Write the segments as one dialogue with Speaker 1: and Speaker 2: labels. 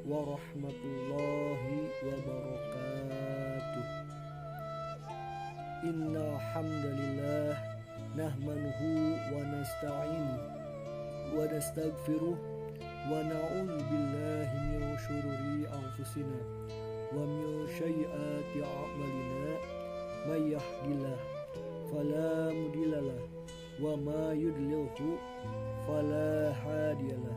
Speaker 1: warahmatullahi wabarakatuh. Innal hamdalillah nahmanuhu wa nasta'inuhu wa nastaghfiruh wa na'udzu billahi min syururi anfusina wa min sayyiati a'malina may yahdihillahu fala mudhillalah wa ma yudlilhu fala hadiyalah.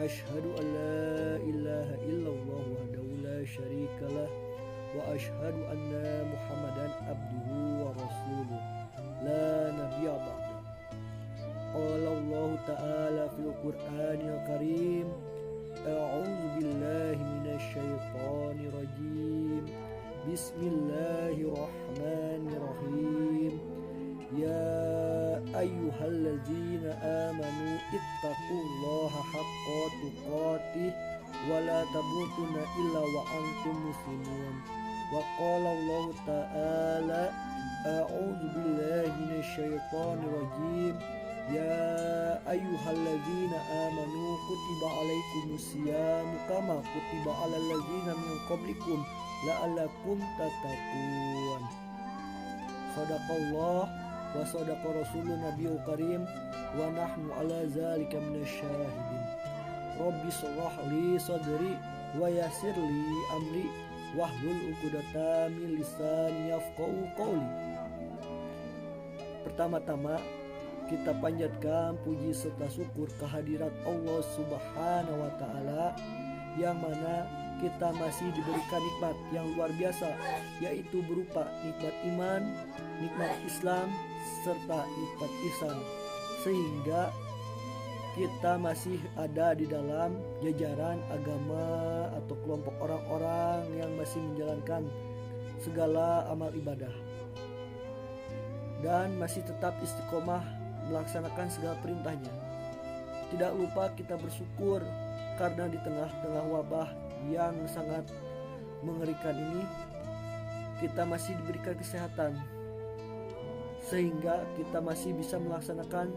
Speaker 1: Asyhadu an la ilaha illallah wahdahu la syarikalah wa asyhadu anna Muhammadan abduhu wa rasuluh la nabiyya ba'da. Qala Allah ta'ala fil Qur'anil Karim, a'udzu billahi minasy syaithanir rajim. Bismillahirrahmanirrahim. Ya ayyuhalladzina amanu ittaqullaha haqqa tuqatih wa la tamutunna illa wa antum muslimun. Wa qala Allah ta'ala, a'udzu billahi minasy syaithanir rajim. Ya ayyuhalladzina amanu kutiba alaikumus syamu kama kutiba alal ladzina min qablikum la'allakum tattaqun. Shadaqallah wa sadaqa rasulun nabiyul karim wa nahnu ala zalika minasyahidin. Rabbi shrah li sadri wa yassir li amri wahlul 'uqdatam min lisani yafqahu qawli. Pertama-tama kita panjatkan puji serta syukur kehadirat Allah Subhanahu wa taala yang mana kita masih diberikan nikmat yang luar biasa, yaitu berupa nikmat iman, nikmat Islam, serta nikmat ihsan, sehingga kita masih ada di dalam jajaran agama atau kelompok orang-orang yang masih menjalankan segala amal ibadah dan masih tetap istiqomah melaksanakan segala perintahnya. Tidak lupa kita bersyukur karena di tengah-tengah wabah yang sangat mengerikan ini kita masih diberikan kesehatan, sehingga kita masih bisa melaksanakan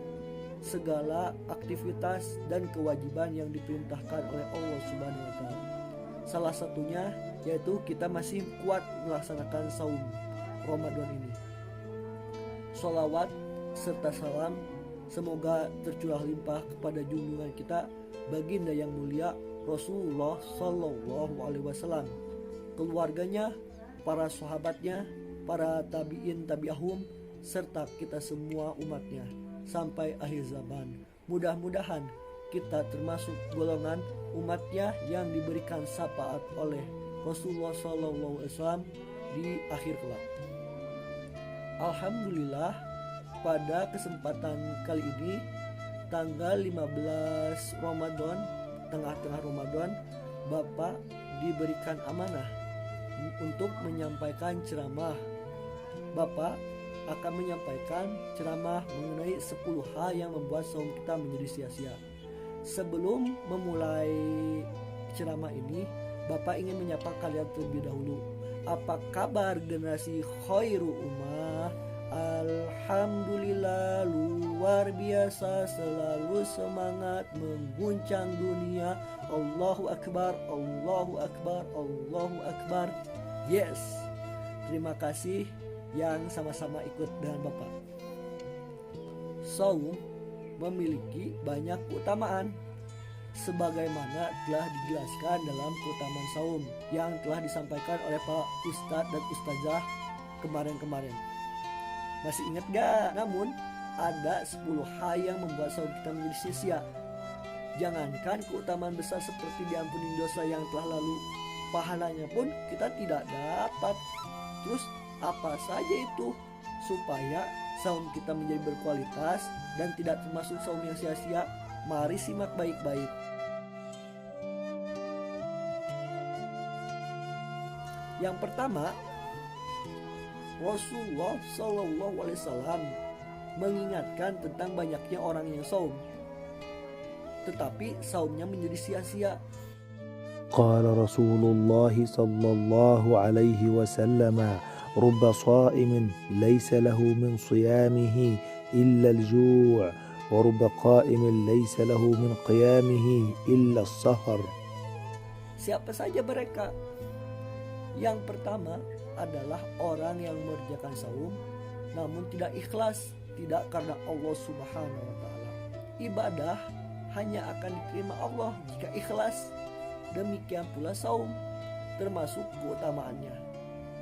Speaker 1: segala aktivitas dan kewajiban yang diperintahkan oleh Allah Subhanahu wa taala. Salah satunya yaitu kita masih kuat melaksanakan saum Ramadan ini. Sholawat serta salam semoga tercurah limpah kepada junjungan kita baginda yang mulia Rasulullah Sallallahu Alaihi Wasallam, keluarganya, para sahabatnya, para tabiin tabi'ahum, serta kita semua umatnya sampai akhir zaman. Mudah-mudahan kita termasuk golongan umatnya yang diberikan syafaat oleh Rasulullah Sallallahu Alaihi Wasallam di akhir kelak. Alhamdulillah, pada kesempatan kali ini tanggal 15 Ramadan, tengah-tengah Ramadan, Bapak diberikan amanah untuk menyampaikan ceramah. Bapak akan menyampaikan ceramah mengenai 10 hal yang membuat saum kita menjadi sia-sia. Sebelum memulai ceramah ini, Bapak ingin menyapa kalian terlebih dahulu. Apa kabar generasi khairu ummah? Alhamdulillah, luar biasa, selalu semangat mengguncang dunia. Allahu Akbar, Allahu Akbar, Allahu Akbar. Yes, terima kasih yang sama-sama ikut dengan Bapak. Saum memiliki banyak keutamaan sebagaimana telah dijelaskan dalam keutamaan saum yang telah disampaikan oleh Pak Ustadz dan Ustazah kemarin-kemarin. Masih ingat gak? Namun ada 10 hal yang membuat saum kita menjadi sia-sia. Jangankan keutamaan besar seperti diampuni dosa yang telah lalu, pahalanya pun kita tidak dapat. Terus apa saja itu supaya saum kita menjadi berkualitas dan tidak termasuk saum yang sia-sia? Mari simak baik-baik. Yang pertama, Rasulullah Sallallahu Alaihi Wasallam mengingatkan tentang banyaknya orang yang saum, tetapi saumnya menjadi sia-sia.
Speaker 2: قال رسول الله صلى الله عليه وسلم رب صائم ليس له من صيامه إلا الجوع ورب قائم ليس له من قيامه إلا السهر.
Speaker 1: Siapa saja mereka? Yang pertama adalah orang yang mengerjakan saum namun tidak ikhlas, tidak karena Allah Subhanahu wa taala. Ibadah hanya akan diterima Allah jika ikhlas. Demikian pula saum, termasuk keutamaannya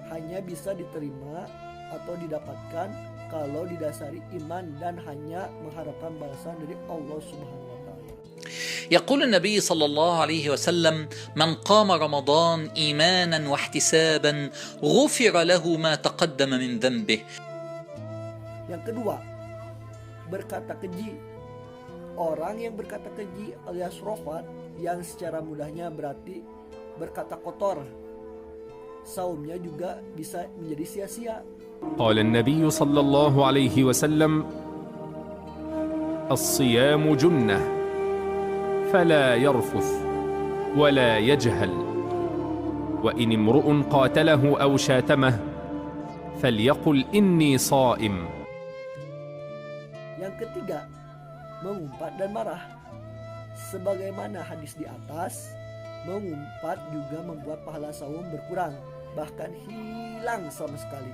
Speaker 1: hanya bisa diterima atau didapatkan kalau didasari iman dan hanya mengharapkan balasan dari Allah Subhanahu wa taala.
Speaker 3: يقول النبي صلى الله عليه وسلم: من قام رمضان إيمانا واحتسابا غفر له ما تقدم من ذنبه.
Speaker 1: Yang kedua, berkata keji. Orang yang berkata keji alias rofat, yang secara mudahnya berarti berkata kotor, saumnya juga bisa menjadi sia-sia.
Speaker 4: قال النبي صلى الله عليه وسلم: الصيام جنة فلا يرفث ولا يجهل وإن امرؤ قاتله أو شاتمه فليقل إني صائم.
Speaker 1: Yang ketiga, mengumpat dan marah. Sebagaimana hadis di atas, mengumpat juga membuat pahala saum berkurang, bahkan hilang sama sekali.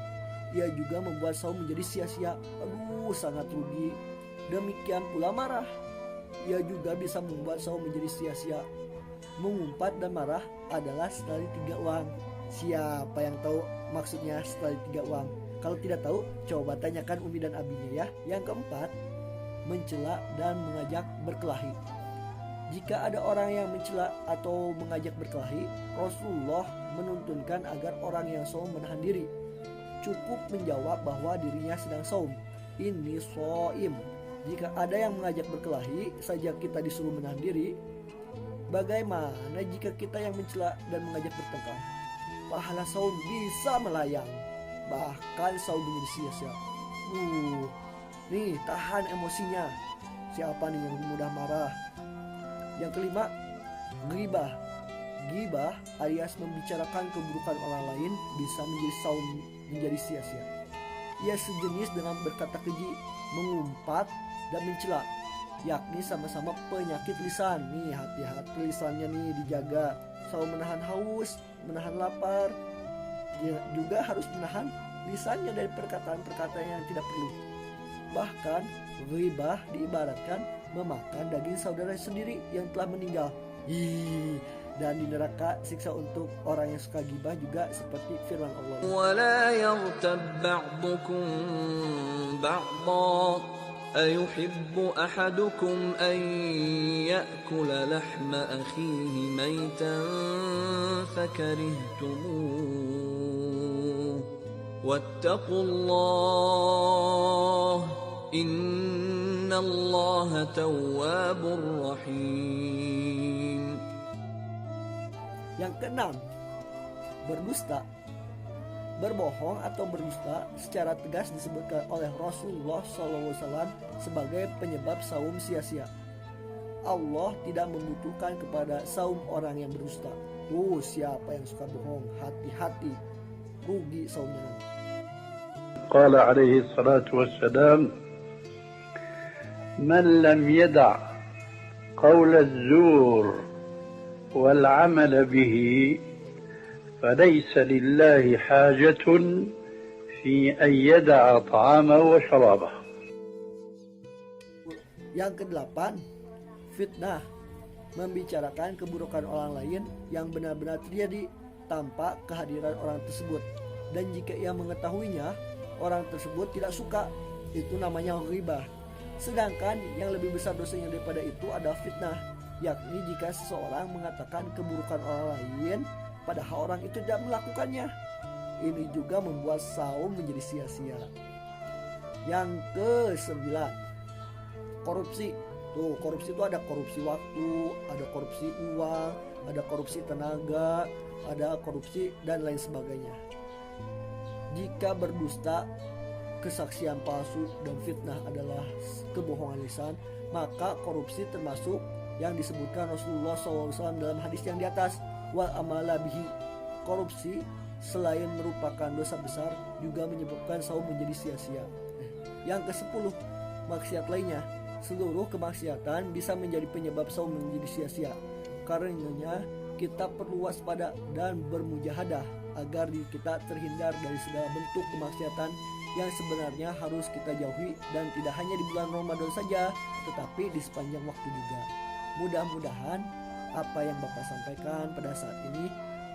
Speaker 1: Ia juga membuat saum menjadi sia-sia. Aduh, sangat rugi. Demikian pula marah. Ia juga bisa membuat saum menjadi sia-sia. Mengumpat dan marah adalah setali 3 uang. Siapa yang tahu maksudnya setali 3 uang? Kalau tidak tahu, coba tanyakan Umi dan Abinya ya. Yang keempat, mencela dan mengajak berkelahi. Jika ada orang yang mencela atau mengajak berkelahi, Rasulullah menuntunkan agar orang yang saum menahan diri. Cukup menjawab bahwa dirinya sedang saum. Ini shaim. Jika ada yang mengajak berkelahi saja kita disuruh menahan diri, bagaimana jika kita yang mencela dan mengajak bertengkar? Pahala saum bisa melayang, bahkan saum menjadi sia-sia. Nih, tahan emosinya. Siapa nih yang mudah marah? Yang kelima, ghibah. Ghibah alias membicarakan keburukan orang lain bisa menjadi saum menjadi sia-sia. Ia sejenis dengan berkata keji, mengumpat dan mencela, yakni sama-sama penyakit lisan. Nih, hati-hati lisannya nih dijaga. Saum menahan haus, menahan lapar. Dia juga harus menahan lisannya dari perkataan-perkataan yang tidak perlu. Bahkan ghibah diibaratkan memakan daging saudara sendiri yang telah meninggal. Dan di neraka siksa untuk orang yang suka ghibah juga seperti firman Allah.
Speaker 5: وَلَا يَغْتَبْ بَعْضُكُمْ بَعْضًا أَيُحِبُّ أَحَدُكُمْ أَنْ يَأْكُلَ لَحْمَ أَخِيهِ مَيْتًا فَكَرِهْتُمُوهُ وَاتَّقُوا اللَّهَ إِنَّ اللَّهَ تَوَّابٌ رَحِيمٌ.
Speaker 1: Yang keenam, berdusta. Berbohong atau berdusta secara tegas disebutkan oleh Rasulullah SAW sebagai penyebab saum sia-sia. Allah tidak membutuhkan kepada saum orang yang berdusta. Siapa yang suka bohong, hati-hati, rugi saumnya nanti.
Speaker 6: قال عليه الصلاة والسلام: من لم يدع قول الزور والعمل به فليس لله حاجة في أن يدع طعامه وشرابه.
Speaker 1: Yang kedelapan, fitnah. Membicarakan keburukan orang lain yang benar-benar terjadi tanpa kehadiran orang tersebut. Dan jika ia mengetahuinya, orang tersebut tidak suka, itu namanya ghibah. Sedangkan yang lebih besar dosanya daripada itu adalah fitnah, yakni jika seseorang mengatakan keburukan orang lain padahal orang itu tidak melakukannya. Ini juga membuat saum menjadi sia-sia. Yang ke-9, korupsi. Korupsi itu ada korupsi waktu, ada korupsi uang, ada korupsi tenaga, ada korupsi dan lain sebagainya. Jika berdusta, kesaksian palsu dan fitnah adalah kebohongan lisan, maka korupsi termasuk yang disebutkan Rasulullah SAW dalam hadis yang di atas. Wal amala bihi. Korupsi selain merupakan dosa besar juga menyebabkan saum menjadi sia-sia. Yang ke-10, maksiat lainnya. Seluruh kemaksiatan bisa menjadi penyebab saum menjadi sia-sia. Karenanya kita perlu waspada dan bermujahadah agar diri kita terhindar dari segala bentuk kemaksiatan yang sebenarnya harus kita jauhi, dan tidak hanya di bulan Ramadan saja, tetapi di sepanjang waktu juga. Mudah-mudahan apa yang Bapak sampaikan pada saat ini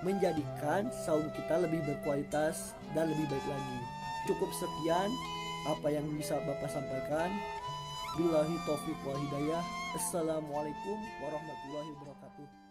Speaker 1: menjadikan saum kita lebih berkualitas dan lebih baik lagi. Cukup sekian apa yang bisa Bapak sampaikan. Billahi taufiq wal hidayah. Assalamualaikum warahmatullahi wabarakatuh.